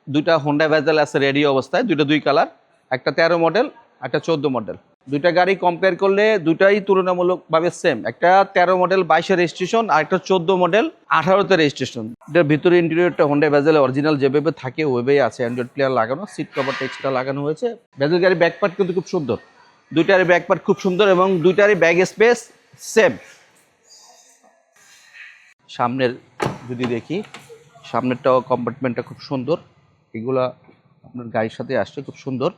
দুইটা Honda bezel আছে ready অবস্থায়, দুই কালার, একটা 13 মডেল, একটা 14 মডেল। দুইটা গাড়ি কম্পেয়ার করলে দুটাই তুলনামূলকভাবে সেম। একটা 13 মডেল 22-এ রেজিস্ট্রেশন, আর একটা 14 মডেল 18-তে রেজিস্ট্রেশন। এটার ভিতরে ইন্টেরিয়রটা হোন্ডা ভেজেল অরিজিনাল যেভাবে থাকে ওইভাবেই আছে, অ্যান্ড্রয়েড প্লেয়ার লাগানো, সিট কভারটা এক্সট্রা লাগানো হয়েছে। ভেজেল গাড়ির ব্যাকপার্ট কিন্তু খুব সুন্দর, দুইটারই ব্যাকপার্ট খুব সুন্দর এবং দুইটারই ব্যাগ স্পেস সেম। সামনের যদি দেখি, সামনেরটাও কম্পার্টমেন্টটা খুব সুন্দর, এগুলা আপনার গাড়ির সাথে আসছে, খুব সুন্দর।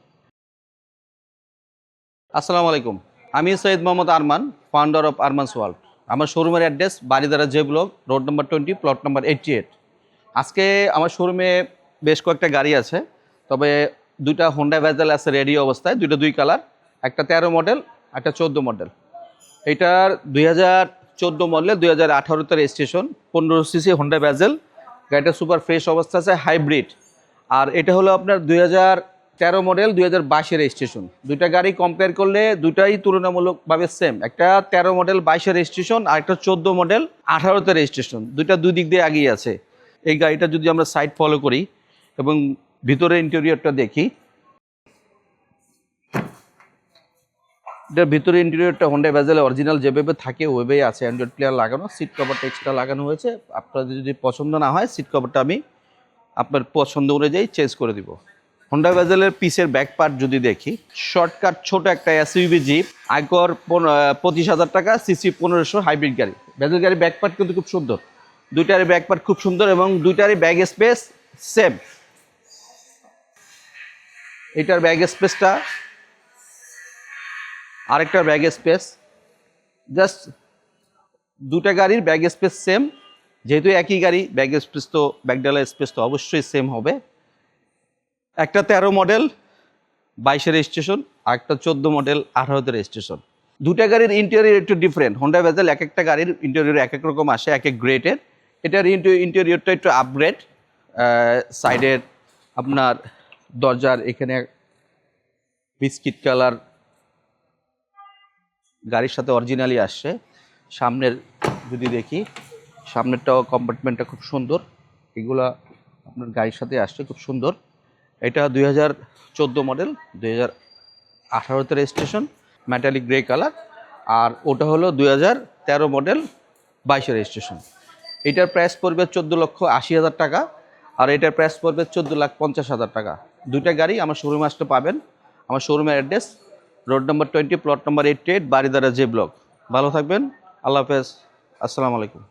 আসসালামু আলাইকুম, আমি Syed Mohammad Arman, founder of Arman's World. আমার শোরুমের address Baridhara J block, road number 20, plot number 88। আজকে আমার শোরুমে বেশ কয়েকটা গাড়ি আছে, তবে দুইটা হোন্ডা ভেজেল আছে রেডি অবস্থায়, দুই কালার, একটা 13 মডেল, একটা 14 মডেল। এটার 2014 মডেলে 2018-তে রেজিস্ট্রেশন, 15 সিসি হোন্ডা ভেজেল। গাড়িটা সুপার ফ্রেশ অবস্থা আছে, হাইব্রিড। আর এটা হলো আপনার 2013 মডেল 2022-এ রেজিস্ট্রেশন। দুইটা গাড়ি কম্পেয়ার করলে দুটাই তুলনামূলকভাবে সেম। একটা 13 মডেল 22-এ রেজিস্ট্রেশন, আর একটা 14 মডেল 18-তে রেজিস্ট্রেশন। দুই দিক দিয়ে আগিয়ে আছে। এই গাড়িটা যদি আমরা সাইড ফলো করি এবং ভিতরে ইন্টেরিয়রটা দেখি, এটার ভিতরে ইন্টেরিয়রটা হোন্ডা ভেজেল অরিজিনাল যেভাবে থাকে ওইভাবেই আছে, অ্যান্ড্রয়েড প্লেয়ার লাগানো, সিট কভারটা এক্সট্রা লাগানো হয়েছে। আপনাদের যদি পছন্দ না হয়, সিট কভারটা আমি আপনার পছন্দ অনুযায়ী চেঞ্জ করে দিব। হোন্ডা ভেজেলের পিসের ব্যাক পার্ট যদি দেখি, শর্টকাট ছোট একটা এসইউভি জিপ, আয়কর 25,000 টাকা, সিসি 1500, হাইব্রিড গাড়ি। ভেজেল গাড়ির ব্যাক পার্ট কিন্তু খুব সুন্দর, দুইটারই ব্যাক পার্ট খুব সুন্দর এবং দুইটারই ব্যাগ স্পেস সেম। এটার ব্যাগ স্পেসটা, আরেকটা ব্যাগ স্পেস, জাস্ট দুটা গাড়ির ব্যাগ স্পেস সেম। যেহেতু একই গাড়ি, ব্যাগ স্পেস তো ব্যাকডালার স্পেস তো অবশ্যই সেম হবে। একটা 13 মডেল 22-এ রেজিস্ট্রেশন, আর একটা 14 মডেল 18-তে রেজিস্ট্রেশন। দুটা গাড়ির ইন্টেরিয়র একটু ডিফারেন্ট। হোন্ডা ভেজেল এক একটা গাড়ির ইন্টেরিয়র এক এক রকম আসে, এক এক গ্রেডের। এটার ইন্টেরিয়রটা একটু আপগ্রেড। সাইডের আপনার দরজার এখানে বিস্কিট কালার গাড়ির সাথে অরিজিনালি আসছে। সামনের যদি দেখি, সামনেরটাও কম্পার্টমেন্টটা খুব সুন্দর, এগুলা আপনার গাড়ির সাথে আসছে, খুব সুন্দর। এটা 2014 মডেল 2018-তে রেজিস্ট্রেশন, মেটালিক গ্রে কালার। আর ওটা হলো 2013 মডেল 22-এ রেজিস্ট্রেশন। এটার প্রাইস পড়বে 14,80,000 টাকা, আর এটার প্রাইস পড়বে 14,50,000 টাকা। দুইটা গাড়ি আমার শোরুমে আসতে পাবেন। আমার শোরুমের address road number 20, plot number 88, Baridhara J block. ভালো থাকবেন, আল্লাহ হাফেজ, আসসালামু আলাইকুম।